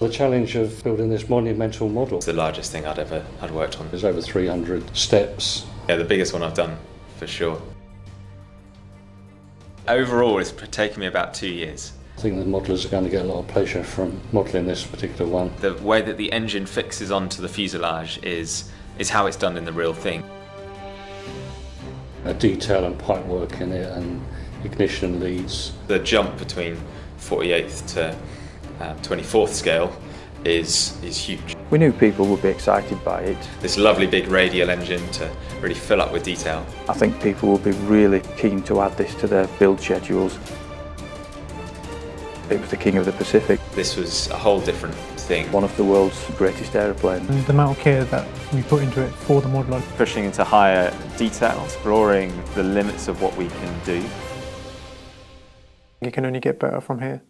The challenge of building this monumental model. It's the largest thing I'd worked on. There's over 300 steps. Yeah, the biggest one I've done, for sure. Overall, it's taken me about 2 years. I think the modellers are going to get a lot of pleasure from modelling this particular one. The way that the engine fixes onto the fuselage is how it's done in the real thing. A detail and pipe work in it and ignition leads. The jump between 48th to 24th scale is huge. We knew people would be excited by it. This lovely big radial engine to really fill up with detail. I think people will be really keen to add this to their build schedules. It was the king of the Pacific. This was a whole different thing. One of the world's greatest aeroplanes. And the amount of care that we put into it for the modeller. Pushing into higher detail, exploring the limits of what we can do. It can only get better from here.